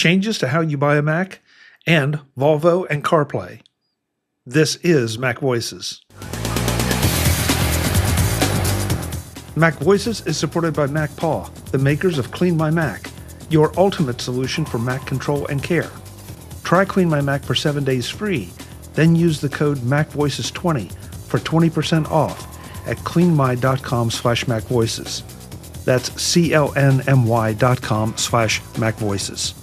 changes to how you buy a Mac, and Volvo and CarPlay. This is MacVoices. MacVoices is supported by MacPaw, the makers of Clean My Mac, your ultimate solution for Mac control and care. Try Clean My Mac for 7 days free, then use the code MacVoices20 for 20% off at cleanmy.com/MacVoices. That's CLNMY.com/MacVoices.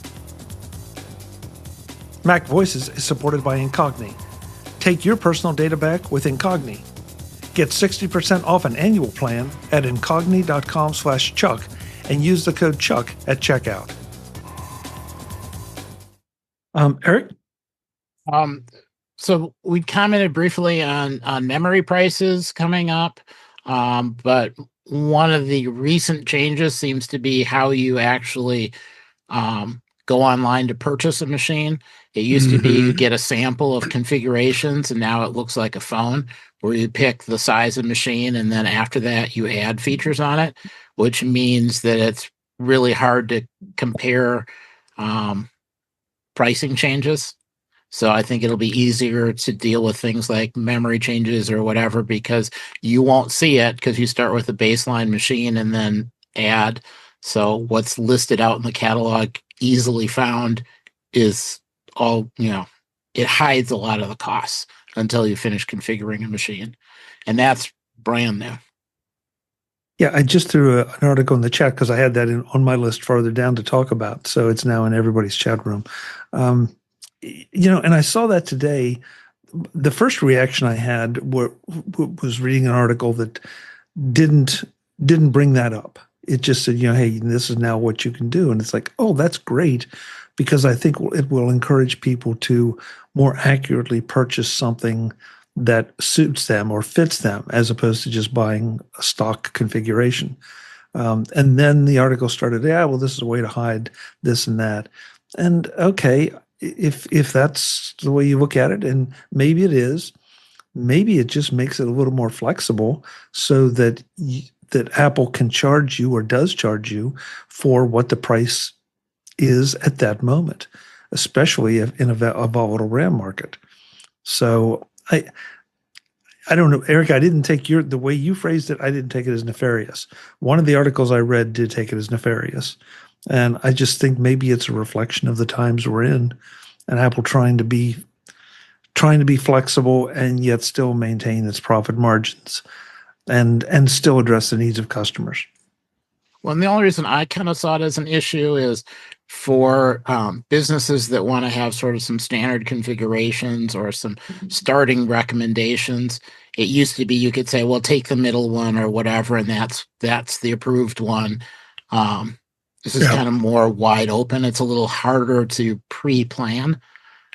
MacVoices is supported by Incogni. Take your personal data back with Incogni. Get 60% off an annual plan at incogni.com/Chuck and use the code Chuck at checkout. Eric? So we commented briefly on memory prices coming up, but one of the recent changes seems to be how you actually go online to purchase a machine. It used to be you get a sample of configurations, and now it looks like a phone where you pick the size of machine, and then after that you add features on it, which means that it's really hard to compare pricing changes. So I think it'll be easier to deal with things like memory changes or whatever, because you won't see it because you start with a baseline machine and then add. So what's listed out in the catalog, easily found, is all, it hides a lot of the costs until you finish configuring a machine. And that's brand new. Yeah, I just threw an article in the chat because I had that on my list farther down to talk about. So it's now in everybody's chat room. And I saw that today. The first reaction I had was reading an article that didn't bring that up. It just said, hey, this is now what you can do. And it's like, oh, that's great, because I think it will encourage people to more accurately purchase something that suits them or fits them, as opposed to just buying a stock configuration. And then the article started, this is a way to hide this and that. And okay, if that's the way you look at it, and maybe it is, maybe it just makes it a little more flexible so that that Apple can charge you, or does charge you, for what the price is at that moment, especially in a volatile RAM market. So I don't know, Eric, I didn't take the way you phrased it, I didn't take it as nefarious. One of the articles I read did take it as nefarious. And I just think maybe it's a reflection of the times we're in, and Apple trying to be flexible and yet still maintain its profit margins and still address the needs of customers. Well, and the only reason I kind of saw it as an issue is for businesses that want to have sort of some standard configurations or some starting recommendations. It used to be you could say, well, take the middle one or whatever, and that's the approved one. This is kind of more wide open. It's a little harder to pre-plan.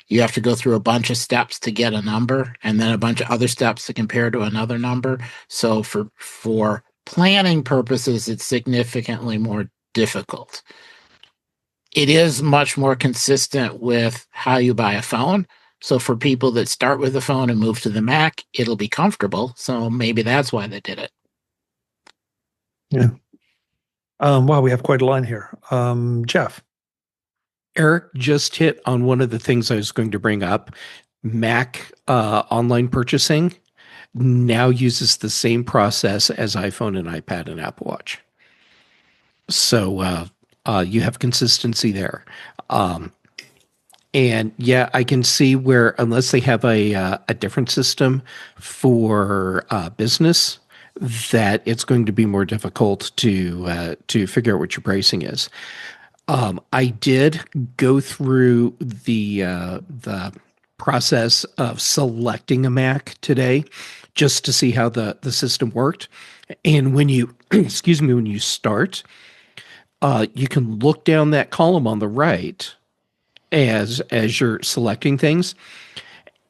You have to go through a bunch of steps to get a number, and then a bunch of other steps to compare to another number. So for planning purposes, it's significantly more difficult. It is much more consistent with how you buy a phone. So for people that start with the phone and move to the Mac, it'll be comfortable. So maybe that's why they did it. Yeah. Wow, we have quite a line here. Jeff. Eric just hit on one of the things I was going to bring up. Mac online purchasing now uses the same process as iPhone and iPad and Apple Watch. So you have consistency there. And yeah, I can see where, unless they have a different system for business, that it's going to be more difficult to figure out what your pricing is. I did go through the process of selecting a Mac today just to see how the system worked. And when you, when you start, you can look down that column on the right as you're selecting things.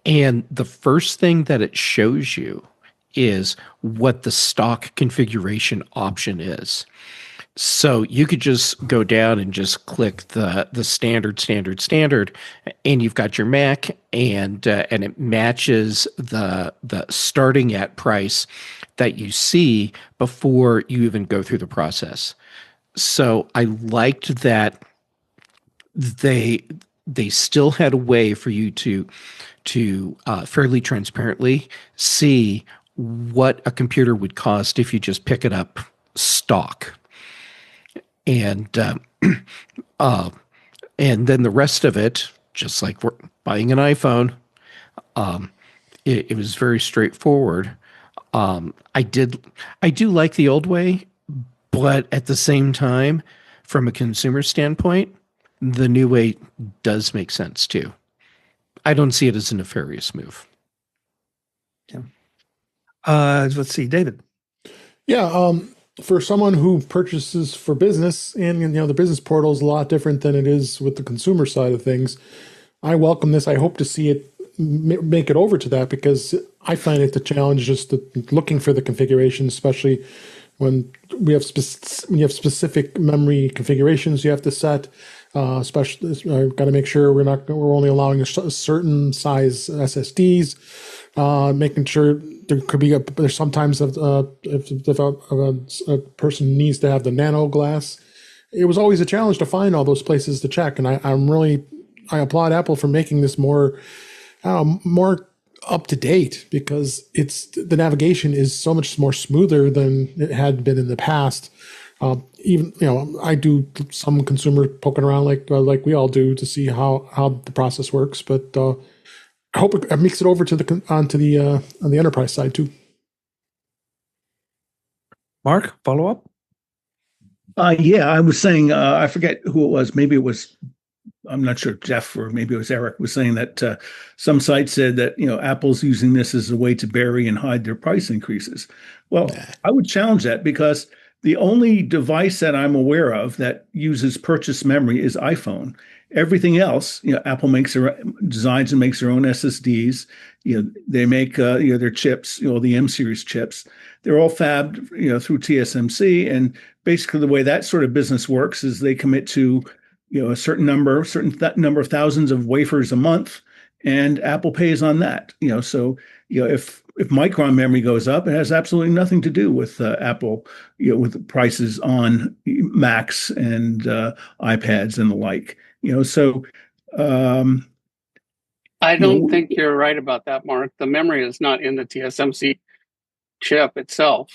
And the first thing that it shows you is what the stock configuration option is. So you could just go down and just click the standard, and you've got your Mac, and it matches the starting at price that you see before you even go through the process. So I liked that they they still had a way for you to fairly transparently see what a computer would cost if you just pick it up stock, and uh, and then the rest of it, just like we're buying an iPhone, it was very straightforward. I do like the old way, but at the same time, from a consumer standpoint, the new way does make sense too. I don't see it as a nefarious move. Yeah. Let's see, David. Yeah, for someone who purchases for business, and the business portal is a lot different than it is with the consumer side of things. I welcome this. I hope to see it make it over to that, because I find it the challenge just looking for the configuration, especially when we have when you have specific memory configurations you have to set. Especially, got to make sure we're only allowing a certain size SSDs. Making sure there could be there's sometimes if a person needs to have the nano glass. It was always a challenge to find all those places to check, and I applaud Apple for making this more up to date, because the navigation is so much more smoother than it had been in the past. Even I do some consumer poking around like we all do to see how the process works, but I hope it makes it over on the enterprise side too. Mark, follow up. Yeah, I was saying, I forget who it was. Maybe it was, I'm not sure, Jeff, or maybe it was Eric, was saying that some sites said that Apple's using this as a way to bury and hide their price increases. Well, I would challenge that, because the only device that I'm aware of that uses purchase memory is iPhone. Everything else, Apple makes their designs and makes their own SSDs. They make their chips, the M series chips. They're all fabbed, through TSMC. And basically, the way that sort of business works is they commit to, a certain number of thousands of wafers a month, and Apple pays on that. So if Micron memory goes up, it has absolutely nothing to do with Apple, with prices on Macs and iPads and the like. So I don't think you're right about that, Mark. The memory is not in the TSMC chip itself.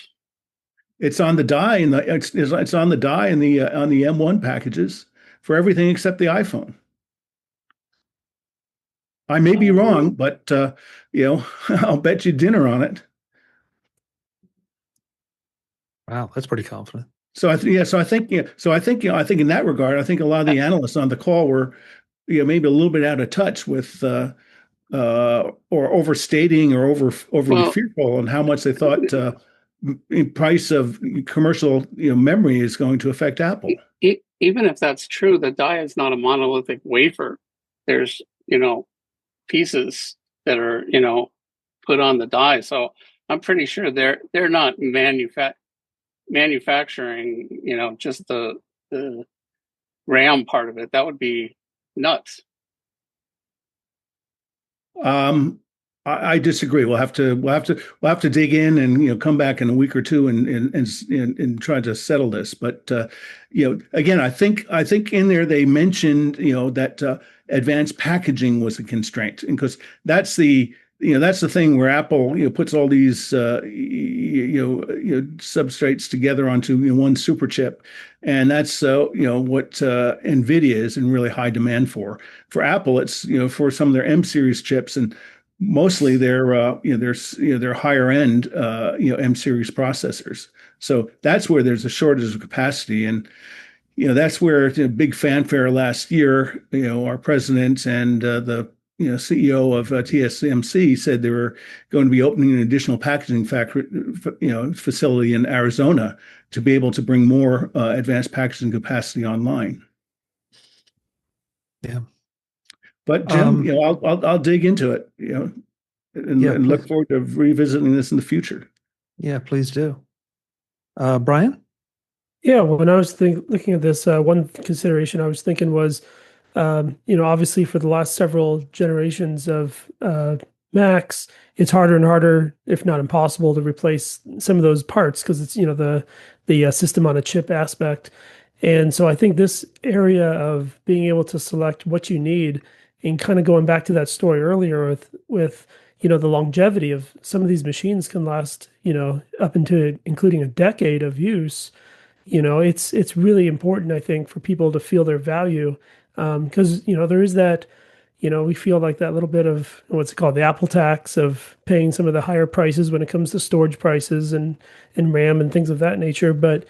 It's on the die, and it's on the die and the on the M1 packages for everything except the iPhone. I may be wrong, but I'll bet you dinner on it. Wow, that's pretty confident. So I think in that regard, I think a lot of the analysts on the call were, maybe a little bit out of touch with or overstating or overly fearful on how much they thought price of commercial memory is going to affect Apple. Even if that's true, the die is not a monolithic wafer. There's pieces that are put on the die, so I'm pretty sure they're not manufacturing just the RAM part of it. That would be nuts. I disagree. We'll have to dig in and come back in a week or two and try to settle this. But again, I think in there they mentioned that advanced packaging was a constraint, and because that's the thing where Apple puts all these substrates together onto one super chip, and that's what NVIDIA is in really high demand for. For Apple, it's for some of their M series chips, and mostly they're higher end M series processors. So that's where there's a shortage of capacity, and that's where big fanfare last year. Our president and the CEO of TSMC said they were going to be opening an additional packaging factory, facility in Arizona to be able to bring more advanced packaging capacity online. Yeah. But Jim, I'll dig into it, and look forward to revisiting this in the future. Yeah, please do. Brian? Yeah, when I was looking at this, one consideration I was thinking was, obviously for the last several generations of Macs, it's harder and harder, if not impossible, to replace some of those parts, because it's the system on a chip aspect. And so I think this area of being able to select what you need and kind of going back to that story earlier with the longevity of some of these machines can last, up into including a decade of use. It's really important, I think, for people to feel their value, because there is that, we feel like that little bit of what's it called, the Apple tax of paying some of the higher prices when it comes to storage prices and RAM and things of that nature. But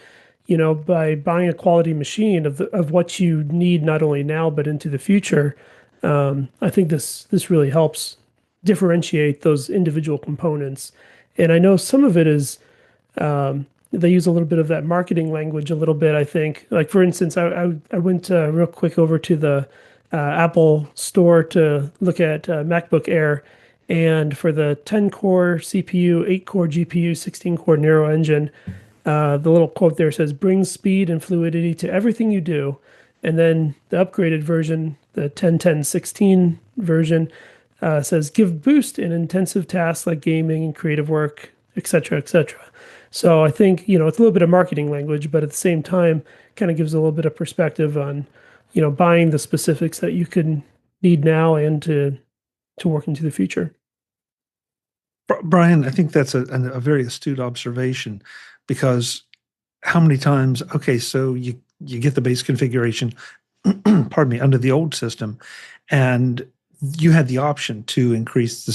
by buying a quality machine of what you need not only now but into the future, I think this really helps differentiate those individual components. And I know some of it is. They use a little bit of that marketing language a little bit, I think. Like, for instance, I went real quick over to the Apple store to look at MacBook Air. And for the 10-core CPU, 8-core GPU, 16-core Neural Engine, the little quote there says, brings speed and fluidity to everything you do. And then the upgraded version, the 10.10.16 version, says, give boost in intensive tasks like gaming and creative work, etc., etc. So I think, it's a little bit of marketing language, but at the same time, kind of gives a little bit of perspective on, buying the specifics that you can need now and to work into the future. Brian, I think that's a very astute observation, because how many times, okay, so you get the base configuration, pardon me, under the old system, and you had the option to increase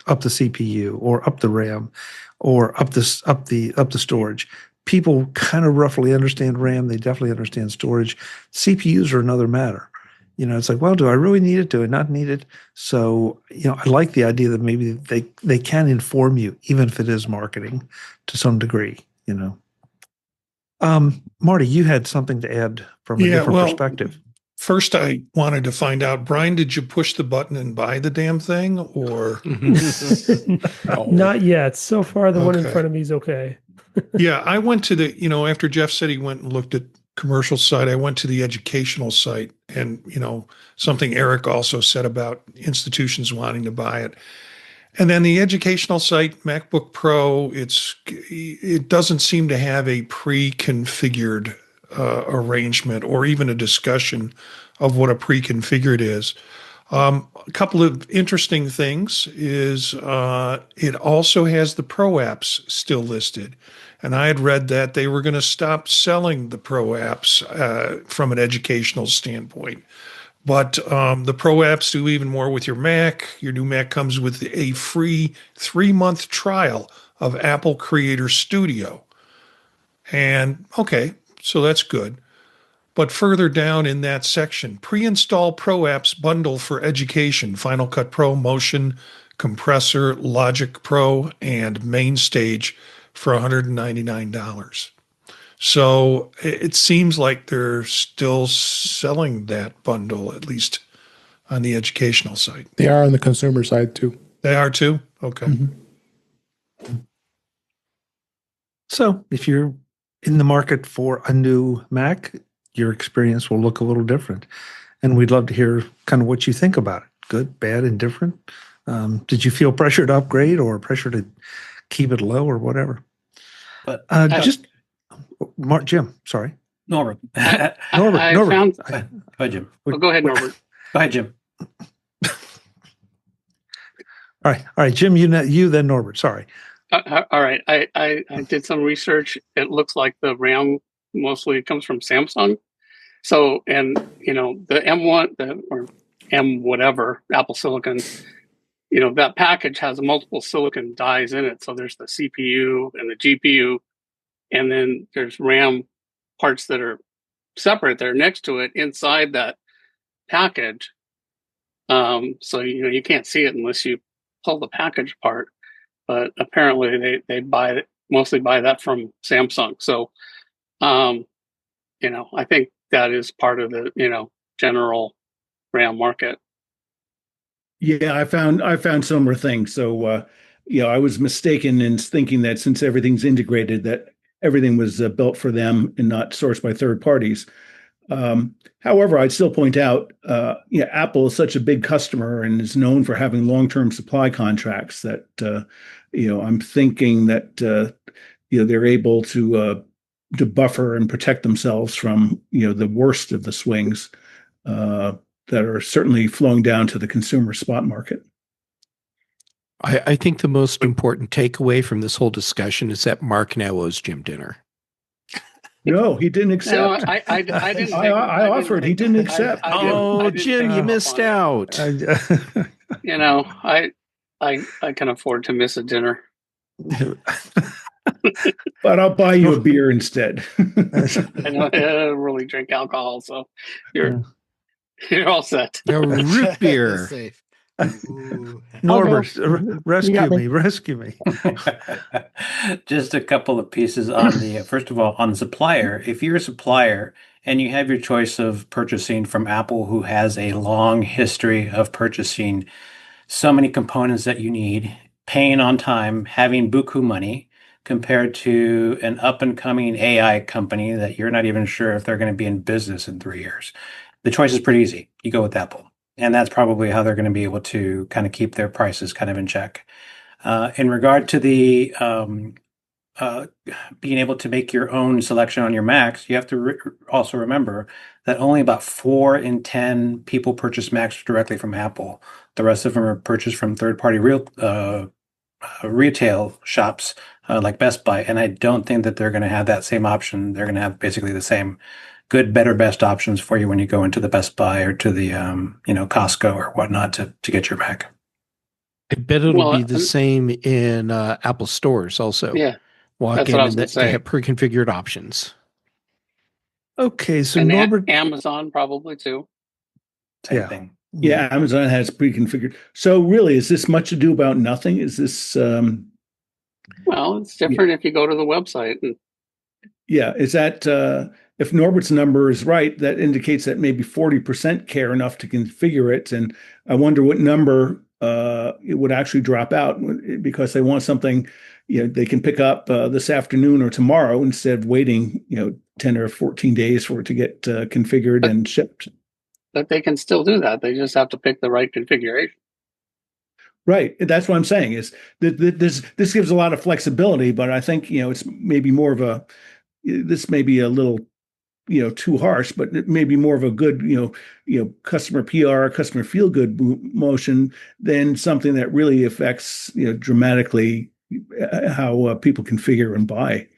up the CPU or up the RAM or up the storage. People kind of roughly understand RAM. They definitely understand storage. CPUs are another matter. It's like, well, do I really need it? Do I not need it? So, I like the idea that maybe they can inform you, even if it is marketing to some degree, Marty, you had something to add from a different perspective. First, I wanted to find out, Brian, did you push the button and buy the damn thing, or? Not yet. So far, the one in front of me is okay. Yeah, I went to the, after Jeff said he went and looked at commercial site, I went to the educational site, and, something Eric also said about institutions wanting to buy it. And then the educational site, MacBook Pro, it doesn't seem to have a pre-configured arrangement or even a discussion of what a pre-configured is. A couple of interesting things is it also has the Pro apps still listed. And I had read that they were going to stop selling the Pro apps from an educational standpoint. But the Pro apps do even more with your Mac. Your new Mac comes with a free 3-month trial of Apple Creator Studio. And okay, so that's good. But further down in that section, pre-install Pro apps bundle for education, Final Cut Pro, Motion, Compressor, Logic Pro, and MainStage for $199. So it seems like they're still selling that bundle, at least on the educational side. They are on the consumer side too. They are too? Okay. Mm-hmm. So if you're in the market for a new Mac, your experience will look a little different. And we'd love to hear kind of what you think about it. Good, bad, indifferent. Did you feel pressure to upgrade or pressure to keep it low or whatever? But Jim, sorry. Norbert. Norbert. Go ahead, Jim. Well, go ahead, Norbert. Go ahead, Jim. All right, Jim, you then Norbert, sorry. All right. I did some research. It looks like the RAM mostly comes from Samsung. So, and the M1 or M whatever, Apple Silicon, that package has multiple silicon dies in it. So there's the CPU and the GPU, and then there's RAM parts that are separate. They're next to it inside that package. So, you can't see it unless you pull the package apart. But apparently they mostly buy that from Samsung. So, I think that is part of the, general RAM market. Yeah, I found similar things. So, I was mistaken in thinking that since everything's integrated, that everything was built for them and not sourced by third parties. However, I'd still point out, Apple is such a big customer and is known for having long-term supply contracts that, I'm thinking that, they're able to buffer and protect themselves from the worst of the swings that are certainly flowing down to the consumer spot market. I think the most important takeaway from this whole discussion is that Mark now owes Jim dinner. No, he didn't accept. No, I didn't. I offered. He didn't accept. Oh, Jim, you missed out. I can afford to miss a dinner. But I'll buy you a beer instead. I don't really drink alcohol, so you're all set. A root beer. Safe. Norbert, rescue me. Just a couple of pieces on the, first of all, on Supplier. If you're a supplier and you have your choice of purchasing from Apple, who has a long history of purchasing so many components that you need, paying on time, having buku money, compared to an up-and-coming AI company that you're not even sure if they're going to be in business in 3 years, the choice is pretty easy. You go with Apple. And that's probably how they're going to be able to kind of keep their prices kind of in check. In regard to the being able to make your own selection on your Macs, you have to also remember that only about 4 in 10 people purchase Macs directly from Apple. The rest of them are purchased from third-party retail shops like Best Buy. And I don't think that they're going to have that same option. They're going to have basically the same good, better, best options for you when you go into the Best Buy or to the Costco or whatnot to get your Mac. I bet it'll be the same in Apple stores also. Yeah, walk in and they have pre-configured options. Okay, so and Norbert, Amazon probably too. Same thing. Yeah, Amazon has pre-configured. So really, is this much ado about nothing? Is this? Well, it's different if you go to the website. Is that? If Norbert's number is right, that indicates that maybe 40% care enough to configure it. And I wonder what number it would actually drop out, because they want something they can pick up this afternoon or tomorrow instead of waiting 10 or 14 days for it to get configured and shipped. But they can still do that. They just have to pick the right configuration. Right. That's what I'm saying is that this gives a lot of flexibility, but I think it's maybe more of this may be a little too harsh, but it may be more of a good, customer PR, customer feel good motion than something that really affects, dramatically how people configure and buy.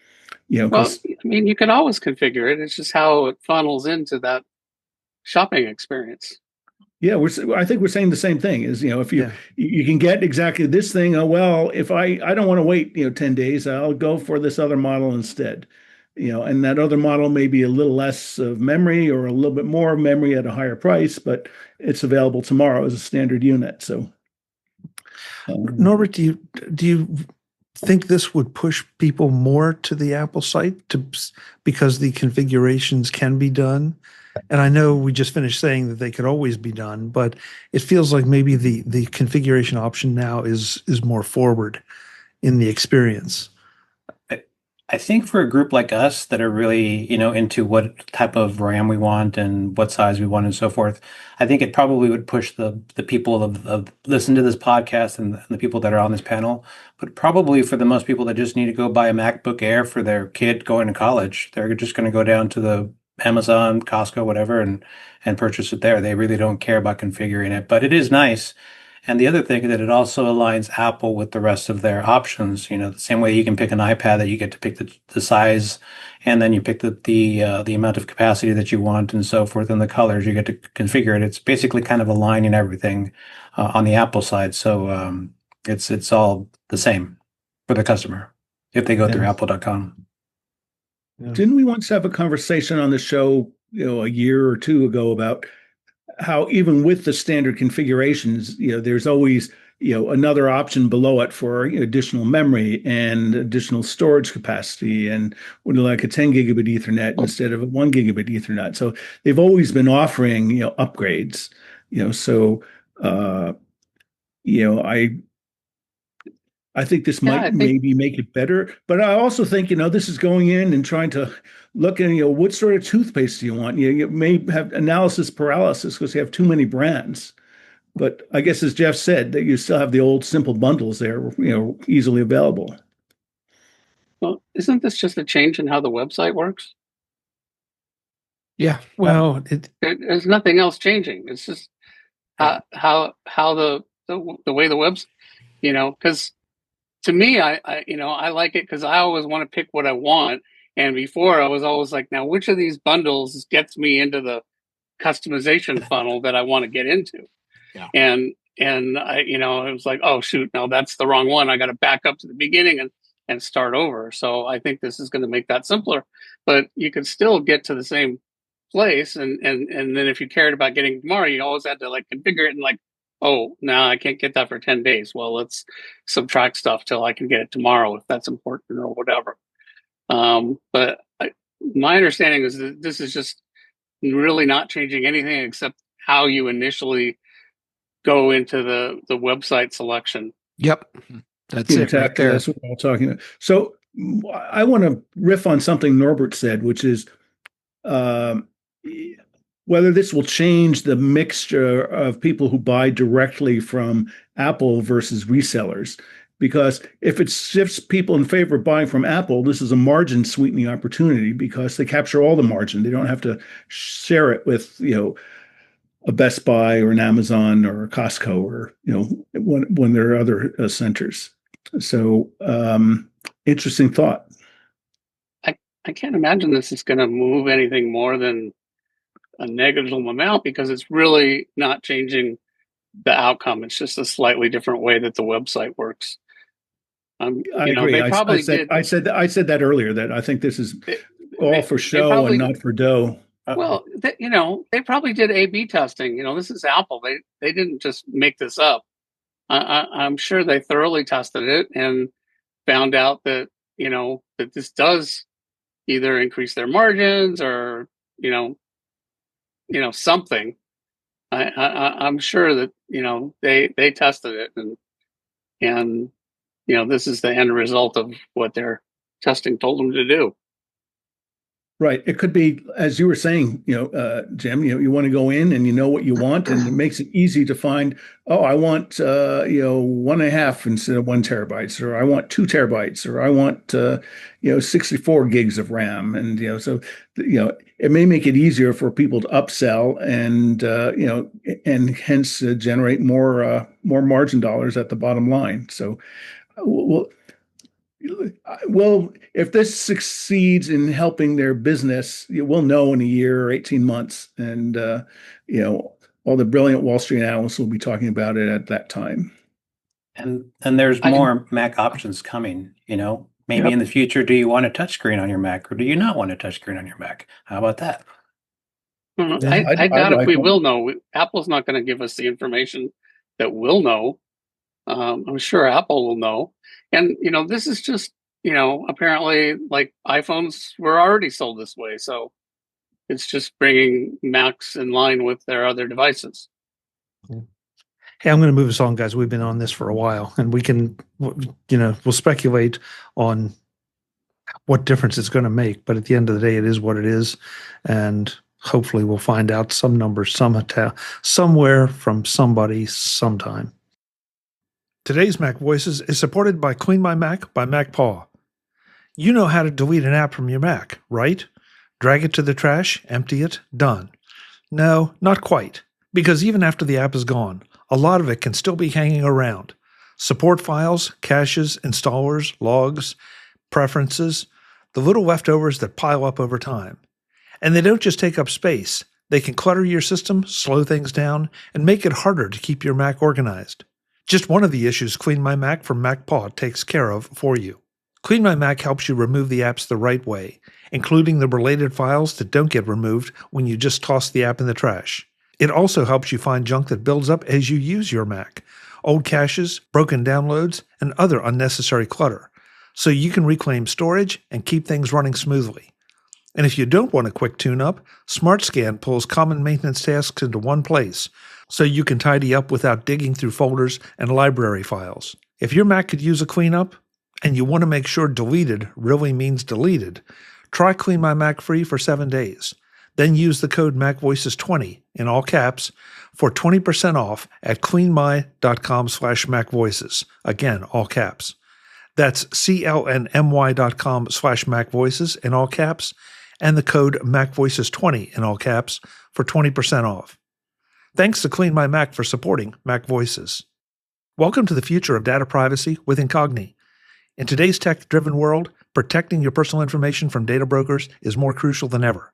Well, you can always configure it. It's just how it funnels into that shopping experience. Yeah, I think we're saying the same thing. Is if you can get exactly this thing. Oh well, if I don't want to wait 10 days, I'll go for this other model instead. And that other model may be a little less of memory or a little bit more of memory at a higher price, but it's available tomorrow as a standard unit. So, Norbert, do you think this would push people more to the Apple site because the configurations can be done? And I know we just finished saying that they could always be done, but it feels like maybe the configuration option now is more forward in the experience. I think for a group like us that are really, into what type of RAM we want and what size we want and so forth, I think it probably would push the people of listen to this podcast and the people that are on this panel. But probably for the most people that just need to go buy a MacBook Air for their kid going to college, they're just going to go down to the Amazon, Costco, whatever, and purchase it there. They really don't care about configuring it, but it is nice. And the other thing is that it also aligns Apple with the rest of their options. The same way you can pick an iPad, that you get to pick the size, and then you pick the amount of capacity that you want and so forth, and the colors, you get to configure it. It's basically kind of aligning everything on the Apple side. So it's all the same for the customer if they go through apple.com. Yeah. Didn't we once have a conversation on the show, a year or two ago about how even with the standard configurations, there's always, another option below it for additional memory and additional storage capacity, and like a 10 gigabit Ethernet instead of a 1 gigabit Ethernet. So they've always been offering, upgrades, I think this might maybe make it better, but I also think, this is going in and trying to look at, what sort of toothpaste do you want? You may have analysis paralysis because you have too many brands. But I guess, as Jeff said, that you still have the old simple bundles there, easily available. Well, isn't this just a change in how the website works? Yeah. Well, There's nothing else changing. It's just how the way the webs, because to me, I like it because I always want to pick what I want. And before I was always like, now which of these bundles gets me into the customization funnel that I want to get into? Yeah. And I, it was like, oh shoot, no, that's the wrong one. I got to back up to the beginning and start over. So I think this is going to make that simpler, but you could still get to the same place. And then if you cared about getting tomorrow, you always had to like configure it and like, oh, no, I can't get that for 10 days. Well, let's subtract stuff till I can get it tomorrow if that's important or whatever. But my understanding is that this is just really not changing anything except how you initially go into the website selection. Yep. That's it right there. That's what I'm talking about. So I want to riff on something Norbert said, which is whether this will change the mixture of people who buy directly from Apple versus resellers. Because if it shifts people in favor of buying from Apple, this is a margin sweetening opportunity because they capture all the margin. They don't have to share it with, a Best Buy or an Amazon or a Costco or, when there are other centers. So interesting thought. I can't imagine this is going to move anything more than a negligible amount because it's really not changing the outcome. It's just a slightly different way that the website works. I agree. I said that earlier, that I think this is all for show and not for dough. Well, they probably did A/B testing. This is Apple. They didn't just make this up. I'm sure they thoroughly tested it and found out that that this does either increase their margins or something. I'm sure that they tested it and this is the end result of what their testing told them to do. Right. It could be, as you were saying, Jim, you want to go in and you know what you want, and it makes it easy to find, oh, I want, 1.5 instead of 1 terabytes, or I want 2 terabytes, or I want, 64 gigs of RAM. And, so, it may make it easier for people to upsell and, and hence generate more margin dollars at the bottom line. So, well, if this succeeds in helping their business, we'll know in a year or 18 months. And, all the brilliant Wall Street analysts will be talking about it at that time. And there's more Mac options coming, maybe in the future. Do you want a touchscreen on your Mac or do you not want a touchscreen on your Mac? How about that? I doubt if we will know. Apple's not going to give us the information that we'll know. I'm sure Apple will know. And, this is just, apparently like iPhones were already sold this way. So it's just bringing Macs in line with their other devices. Hey, I'm going to move us on, guys. We've been on this for a while and we can, we'll speculate on what difference it's going to make. But at the end of the day, it is what it is. And hopefully we'll find out some numbers, somewhere from somebody sometime. Today's Mac Voices is supported by Clean My Mac by MacPaw. You know how to delete an app from your Mac, right? Drag it to the trash, empty it, done. No, not quite, because even after the app is gone, a lot of it can still be hanging around. Support files, caches, installers, logs, preferences, the little leftovers that pile up over time. And they don't just take up space. They can clutter your system, slow things down, and make it harder to keep your Mac organized. Just one of the issues Clean My Mac from MacPaw takes care of for you. Clean My Mac helps you remove the apps the right way, including the related files that don't get removed when you just toss the app in the trash. It also helps you find junk that builds up as you use your Mac, old caches, broken downloads, and other unnecessary clutter, so you can reclaim storage and keep things running smoothly. And if you don't want a quick tune-up, SmartScan pulls common maintenance tasks into one place, so you can tidy up without digging through folders and library files. If your Mac could use a cleanup, and you want to make sure deleted really means deleted, try Clean My Mac free for 7 days. Then use the code MacVoices20 in all caps for 20% off at cleanmy.com/MacVoices. Again, all caps. That's clnmy.com/MacVoices in all caps, and the code MacVoices20 in all caps for 20% off. Thanks to Clean My Mac for supporting MacVoices. Welcome to the future of data privacy with Incogni. In today's tech-driven world, protecting your personal information from data brokers is more crucial than ever.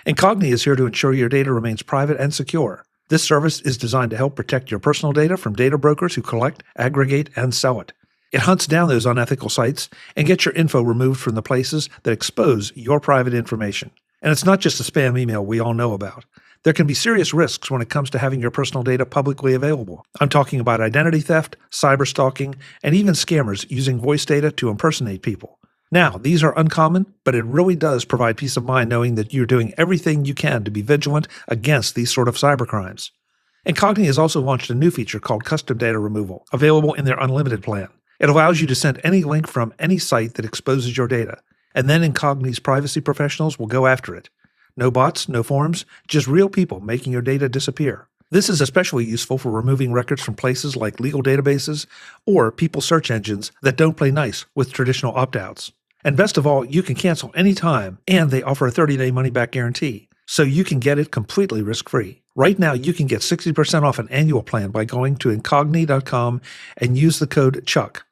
Incogni is here to ensure your data remains private and secure. This service is designed to help protect your personal data from data brokers who collect, aggregate, and sell it. It hunts down those unethical sites and gets your info removed from the places that expose your private information. And it's not just a spam email we all know about. There can be serious risks when it comes to having your personal data publicly available. I'm talking about identity theft, cyber stalking, and even scammers using voice data to impersonate people. Now, these are uncommon, but it really does provide peace of mind knowing that you're doing everything you can to be vigilant against these sort of cybercrimes. Incogni has also launched a new feature called Custom Data Removal, available in their unlimited plan. It allows you to send any link from any site that exposes your data, and then Incogni's privacy professionals will go after it. No bots, no forms, just real people making your data disappear. This is especially useful for removing records from places like legal databases or people search engines that don't play nice with traditional opt-outs. And best of all, you can cancel anytime, and they offer a 30-day money-back guarantee, so you can get it completely risk-free. Right now, you can get 60% off an annual plan by going to incogni.com and use the code CHUCK.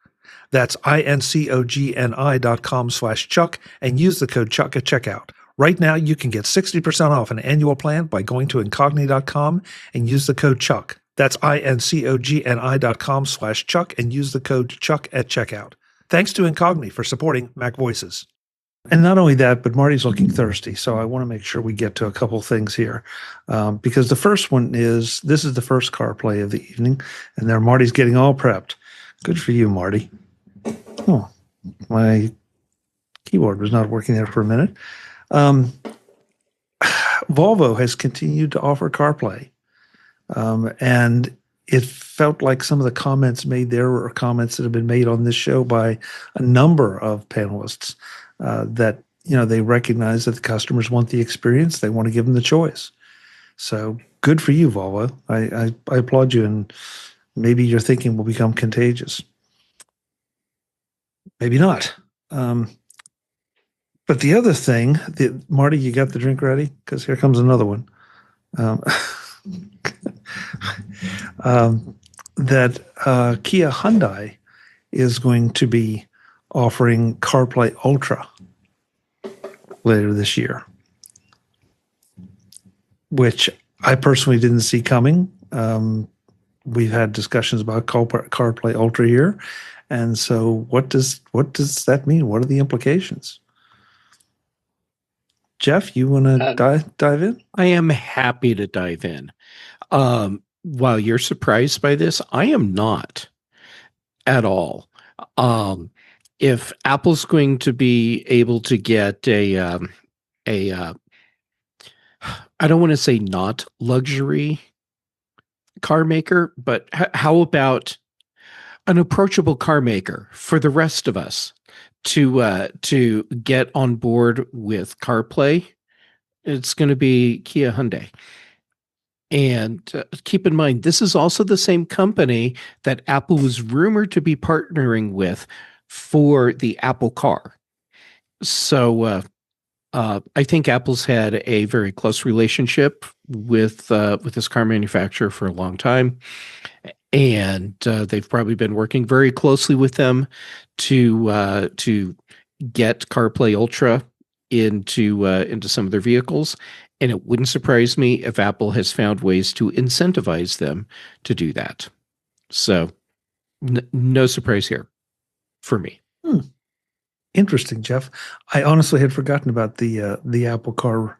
That's incogni.com/Chuck and use the code CHUCK at checkout. Right now, you can get 60% off an annual plan by going to incogni.com and use the code CHUCK. That's incogni.com/Chuck and use the code CHUCK at checkout. Thanks to Incogni for supporting MacVoices. And not only that, but Marty's looking thirsty, so I want to make sure we get to a couple things here. Because the first one is, this is the first CarPlay of the evening, and there Marty's getting all prepped. Good for you, Marty. Oh, my keyboard was not working there for a minute. Volvo has continued to offer CarPlay, and it felt like some of the comments made there were comments that have been made on this show by a number of panelists that, you know, they recognize that the customers want the experience. They want to give them the choice. So good for you, Volvo. I applaud you, and maybe your thinking will become contagious. Maybe not. But the other thing, Marty, you got the drink ready? Because here comes another one. That Kia Hyundai is going to be offering CarPlay Ultra later this year, which I personally didn't see coming. We've had discussions about CarPlay Ultra here, and so what does that mean? What are the implications? Jeff, you want to dive in? I am happy to dive in. While you're surprised by this, I am not at all. If Apple's going to be able to get I don't want to say not luxury car maker, but how about an approachable car maker for the rest of us to get on board with CarPlay? It's going to be Kia Hyundai. And keep in mind, this is also the same company that Apple was rumored to be partnering with for the Apple Car. So I think Apple's had a very close relationship with this car manufacturer for a long time, and they've probably been working very closely with them to get CarPlay Ultra into some of their vehicles. And it wouldn't surprise me if Apple has found ways to incentivize them to do that. So no surprise here for me. Interesting, Jeff. I honestly had forgotten about the Apple Car,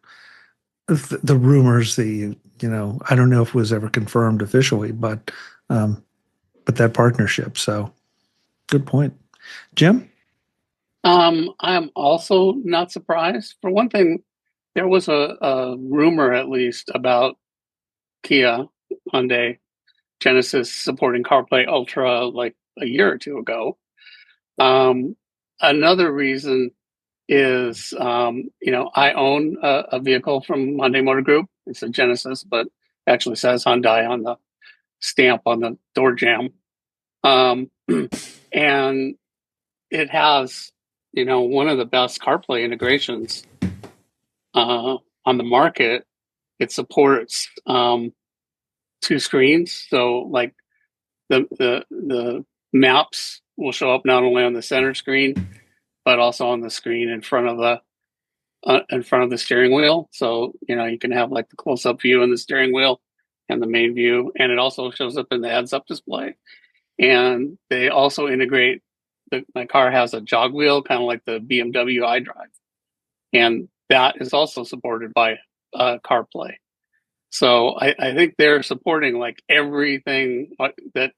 the rumors. I don't know if it was ever confirmed officially, but that partnership. So good point, Jim. I'm also not surprised. For one thing, there was a rumor, at least, about Kia, Hyundai, Genesis supporting CarPlay Ultra like a year or two ago. Another reason is, I own a vehicle from Hyundai Motor Group. It's a Genesis, but it actually says Hyundai on the stamp on the door jamb. And it has, one of the best CarPlay integrations on the market. It supports 2 screens, so like the maps will show up not only on the center screen, but also on the screen in front of the steering wheel. So you can have like the close-up view in the steering wheel and the main view, and it also shows up in the heads-up display. And they also integrate. My car has a jog wheel, kind of like the BMW iDrive, and that is also supported by CarPlay. So I think they're supporting like everything that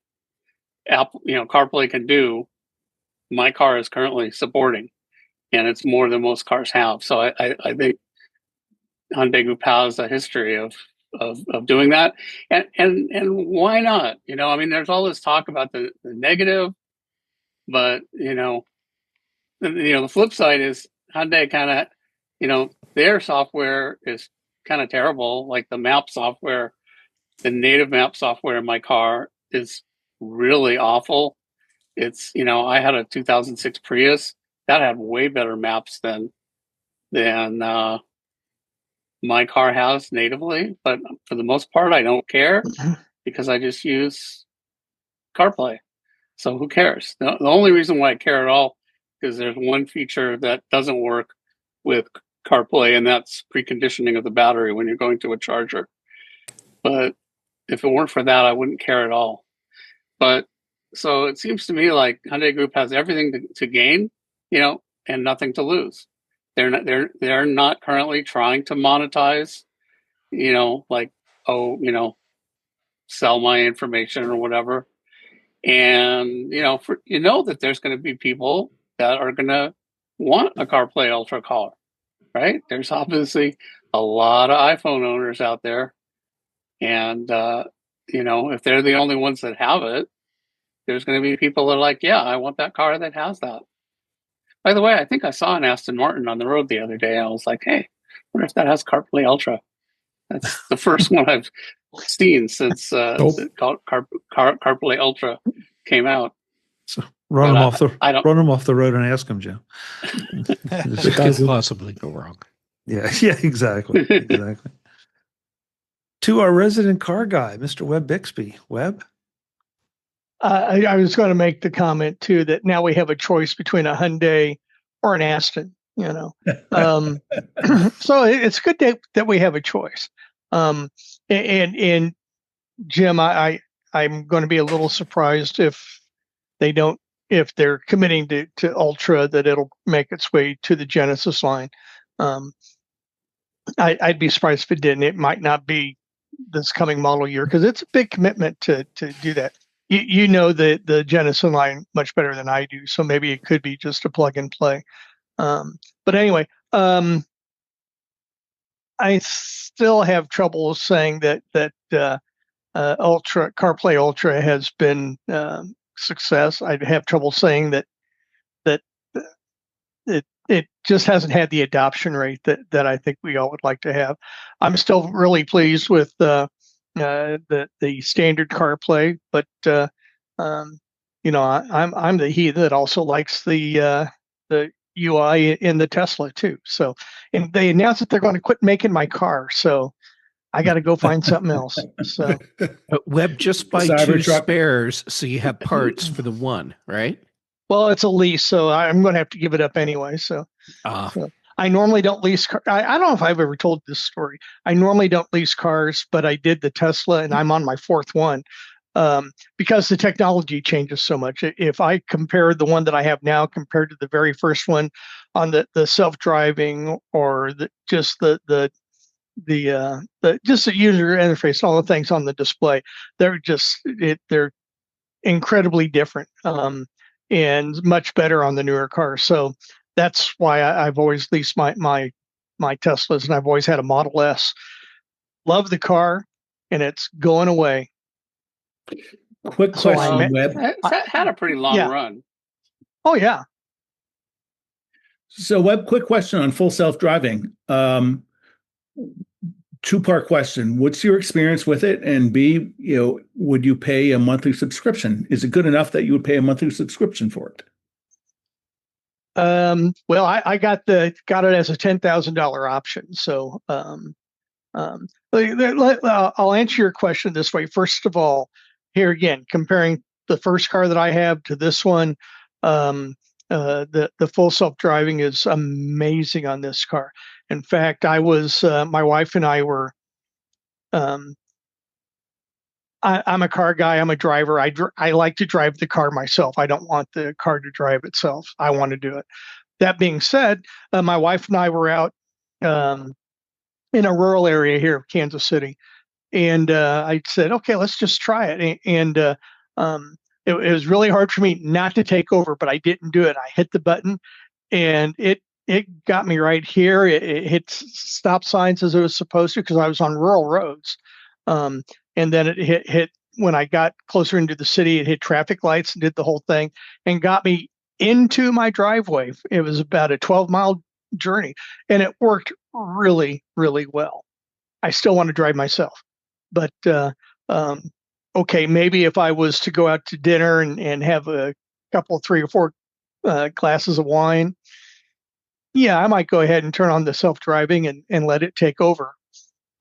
Apple, CarPlay can do. My car is currently supporting, and it's more than most cars have. So I think Hyundai Group has a history of doing that, and why not? I mean, there's all this talk about the negative, but the flip side is Hyundai kind of, their software is kind of terrible. Like the map software, the native map software in my car is really awful. It's, I had a 2006 Prius that had way better maps than my car has natively. But for the most part, I don't care because I just use CarPlay. So who cares? The only reason why I care at all is there's one feature that doesn't work with CarPlay, and that's preconditioning of the battery when you're going to a charger. But if it weren't for that, I wouldn't care at all. But so it seems to me like Hyundai Group has everything to gain, and nothing to lose. They're not currently trying to monetize, like, sell my information or whatever. And that there's going to be people that are going to want a CarPlay Ultra car, right? There's obviously a lot of iPhone owners out there, and if they're the only ones that have it, there's going to be people that are like, yeah, I want that car that has that. By the way, I think I saw an Aston Martin on the road the other day. I was like, hey, I wonder if that has CarPlay Ultra. That's the first one I've seen since CarPlay Ultra came out. So run them off the road and ask them, Joe. It could possibly go wrong. Yeah, exactly. To our resident car guy, Mr. Webb Bixby. Webb? I was going to make the comment too that now we have a choice between a Hyundai or an Aston. So it's good that we have a choice. And Jim, I'm going to be a little surprised if they're committing to Ultra, that it'll make its way to the Genesis line. I'd be surprised if it didn't. It might not be this coming model year because it's a big commitment to do that. You know the Genesis line much better than I do, so maybe it could be just a plug and play. But anyway, I still have trouble saying that CarPlay Ultra has been success. I have trouble saying that it just hasn't had the adoption rate that I think we all would like to have. I'm still really pleased with the standard CarPlay, but I'm the he that also likes the UI in the Tesla too. So, and they announced that they're going to quit making my car, so I got to go find something else. So, Webb, just buy two spares so you have parts for the one, right? Well, it's a lease, so I'm going to have to give it up anyway. So I normally don't lease cars. I don't know if I've ever told this story. I normally don't lease cars, but I did the Tesla, and I'm on my fourth one because the technology changes so much. If I compare the one that I have now compared to the very first one on the self-driving or just the user interface, all the things on the display, they're incredibly different and much better on the newer cars. So that's why I've always leased my Teslas, and I've always had a Model S. Love the car, and it's going away. Quick question, Webb. Had a pretty long run. Oh yeah. So, Webb, quick question on full self-driving. Two-part question. What's your experience with it? And B, would you pay a monthly subscription? Is it good enough that you would pay a monthly subscription for it? Well, I got it as a $10,000 option. So I'll answer your question this way. First of all, here again, comparing the first car that I have to this one, the full self-driving is amazing on this car. In fact, my wife and I were. I'm a car guy. I'm a driver. I like to drive the car myself. I don't want the car to drive itself. I want to do it. That being said, my wife and I were out in a rural area here of Kansas City, and I said, "Okay, let's just try it." And it was really hard for me not to take over, but I didn't do it. I hit the button, and it got me right here. It hit stop signs as it was supposed to because I was on rural roads. And then it hit when I got closer into the city, it hit traffic lights and did the whole thing and got me into my driveway. It was about a 12-mile journey, and it worked really, really well. I still want to drive myself, but okay, maybe if I was to go out to dinner and have a couple, 3 or 4 glasses of wine, yeah, I might go ahead and turn on the self-driving and let it take over.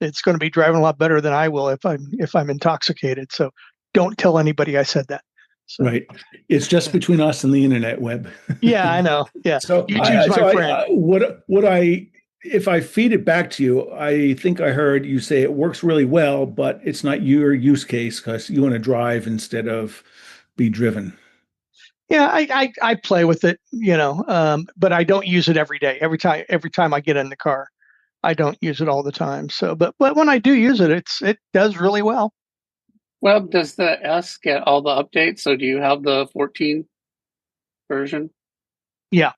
It's going to be driving a lot better than I will if I'm intoxicated. So don't tell anybody I said that. So. Right. It's just between us and the internet web. Yeah, I know. Yeah. So YouTube's my friend. If I feed it back to you, I think I heard you say it works really well, but it's not your use case because you want to drive instead of be driven. Yeah, I play with it, but I don't use it every day. Every time I get in the car. I don't use it all the time. So, but when I do use it, it does really well. Well, does the S get all the updates? So do you have the 14 version? Yeah.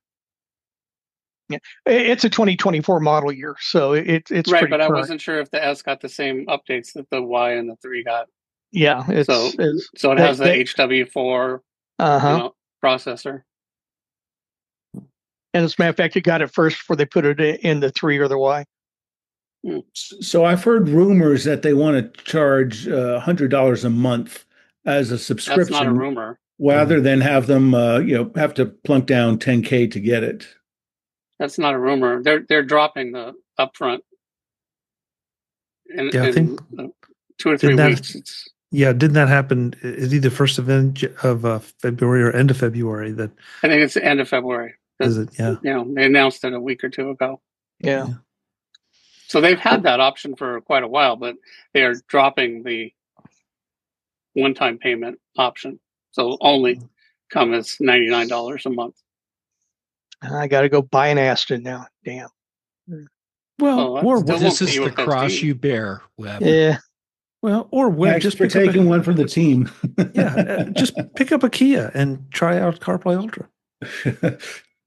Yeah. It's a 2024 model year, so it's right. But current. I wasn't sure if the S got the same updates that the Y and the 3 got. Yeah. So it has the HW4 processor. And as a matter of fact, it got it first before they put it in the 3 or the Y. So I've heard rumors that they want to charge $100 a month as a subscription. That's not a rumor. Rather than have them, have to plunk down $10K to get it. That's not a rumor. They're dropping the upfront. In, I think 2 or 3 weeks. Didn't that happen? Is either first event of February or end of February? That I think it's the end of February. Is it? Yeah. They announced it a week or 2 ago. Yeah. So they've had that option for quite a while, but they are dropping the one-time payment option. So only come as $99 a month. I got to go buy an Aston now. Damn. Well, this is the cross you bear, Webb. Yeah. Well, or Webb, just for taking one for the team. Just pick up a Kia and try out CarPlay Ultra.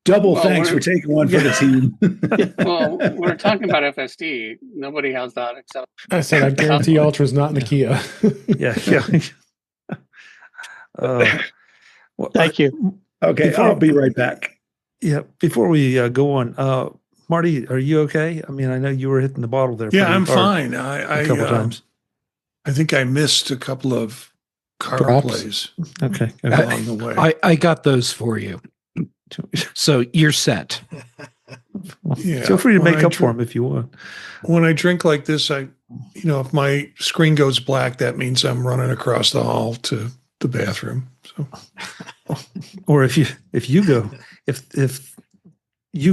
Double thanks for taking one for the team. Well, we're talking about FSD. Nobody has that except. I said I guarantee Ultra's not in the Kia. Well, thank you. Okay, I'll be right back. Yeah, before we go on, Marty, are you okay? I mean, I know you were hitting the bottle there. Yeah, I'm fine. A couple times. I think I missed a couple of car plays. Okay. Along the way. I got those for you. So you're set. Feel free to make up for them if you want. When I drink like this, if my screen goes black, that means I'm running across the hall to the bathroom. So, or if you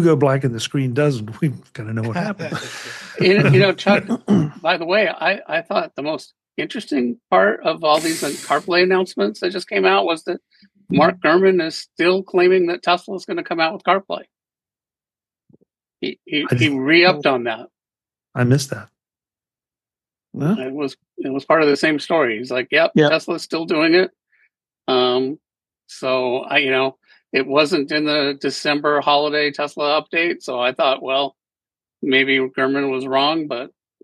go black and the screen doesn't, we kind of know what happened. Chuck, by the way, I thought the most interesting part of all these CarPlay announcements that just came out was that Mark Gurman is still claiming that Tesla is going to come out with CarPlay. He re-upped on that. I missed that. Well, it was part of the same story. He's like, "Yep, Tesla's still doing it." So it wasn't in the December holiday Tesla update. So I thought, well, maybe Gurman was wrong,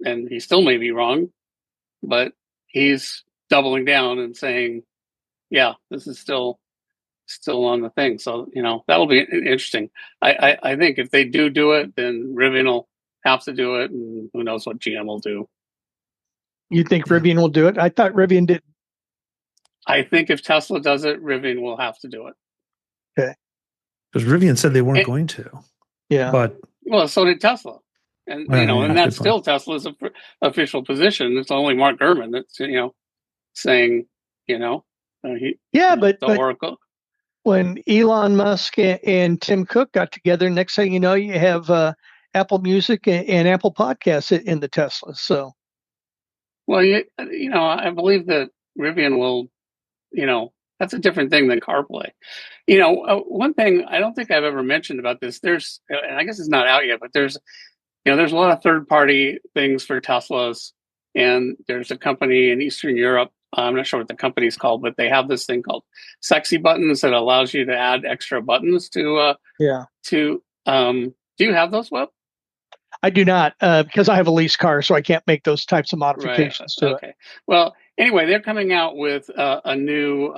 and he still may be wrong, but he's doubling down and saying, "Yeah, this is still on the thing." So, that'll be interesting. I think if they do it, then Rivian will have to do it, and who knows what GM will do. You think Rivian will do it? I thought Rivian did. I think if Tesla does it, Rivian will have to do it. Okay. Because Rivian said they weren't going to. Yeah. But well, so did Tesla. And, and that's still Tesla's official position. It's only Mark Gurman that's, saying, but Oracle. When Elon Musk and Tim Cook got together, next thing you know, you have Apple Music and Apple Podcasts in the Tesla. So, well, I believe that Rivian will, that's a different thing than CarPlay. One thing I don't think I've ever mentioned about this, and I guess it's not out yet, but there's a lot of third-party things for Teslas, and there's a company in Eastern Europe. I'm not sure what the company's called, but they have this thing called Sexy Buttons that allows you to add extra buttons to. Do you have those, Webb? I do not, because I have a lease car, so I can't make those types of modifications to it. Well, anyway, they're coming out with a new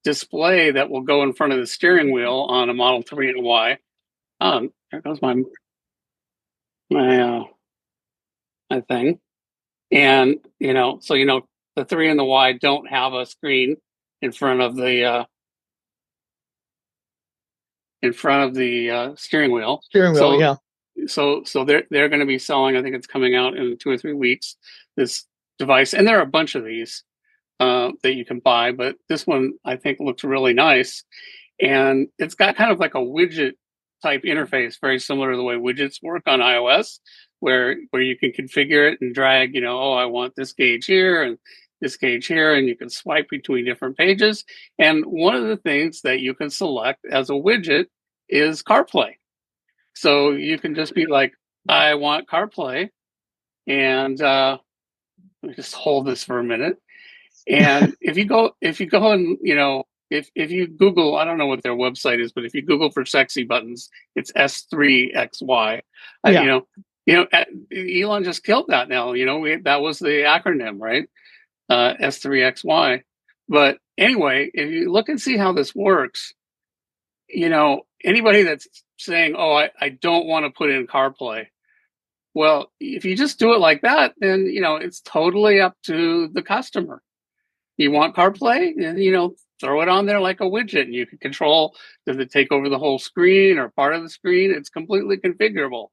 display that will go in front of the steering wheel on a Model 3 and Y. There goes my thing. And, the 3 and the Y don't have a screen in front of the steering wheel. So they're going to be selling, I think it's coming out in 2 or 3 weeks, this device. And there are a bunch of these that you can buy, but this one I think looks really nice. And it's got kind of like a widget type interface, very similar to the way widgets work on iOS, where you can configure it and drag, I want this gauge here and this gauge here, and you can swipe between different pages. And one of the things that you can select as a widget is CarPlay. So you can just be like, I want CarPlay, and let me just hold this for a minute. And if you go and, if you Google, I don't know what their website is, but if you Google for sexy buttons, it's S3XY. Elon just killed that now. That was the acronym, right? S3XY. But anyway, if you look and see how this works, anybody that's saying, I don't want to put in CarPlay. Well, if you just do it like that, then, it's totally up to the customer. You want CarPlay, and, throw it on there like a widget, and you can control, does it take over the whole screen or part of the screen? It's completely configurable.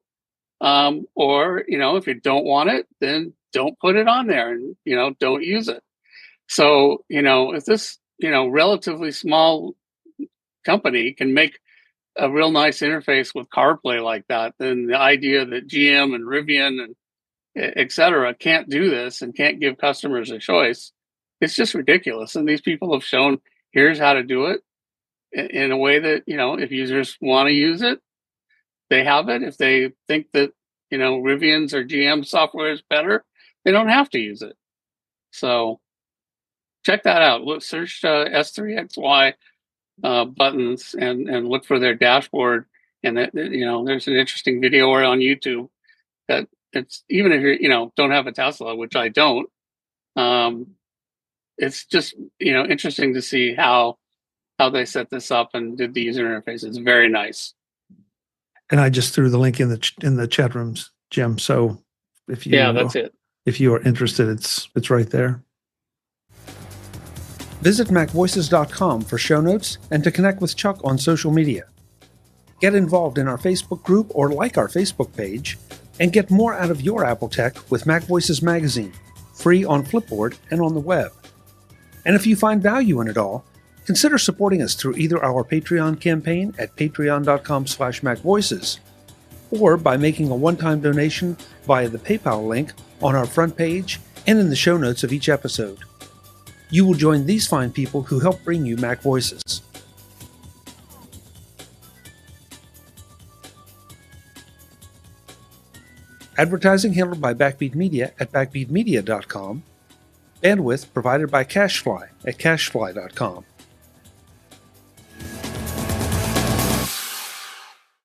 Or, if you don't want it, then don't put it on there and, don't use it. So, if this, relatively small company can make a real nice interface with CarPlay like that, then the idea that GM and Rivian and et cetera can't do this and can't give customers a choice, it's just ridiculous. And these people have shown, here's how to do it in a way that, if users want to use it, they have it. If they think that, Rivian's or GM software is better, they don't have to use it. So check that out. Look, search S3XY buttons and look for their dashboard. And there's an interesting video on YouTube that it's, even if you don't have a Tesla, which I don't, it's just interesting to see how they set this up and did the user interface. It's very nice. And I just threw the link in the chat rooms, Jim. So if you that's it. If you are interested, it's right there. Visit MacVoices.com for show notes and to connect with Chuck on social media. Get involved in our Facebook group or like our Facebook page, and get more out of your Apple tech with MacVoices Magazine, free on Flipboard and on the web. And if you find value in it all, consider supporting us through either our Patreon campaign at patreon.com/MacVoices or by making a one-time donation via the PayPal link on our front page and in the show notes of each episode. You will join these fine people who help bring you Mac Voices. Advertising handled by Backbeat Media at backbeatmedia.com. Bandwidth provided by CashFly at cashfly.com.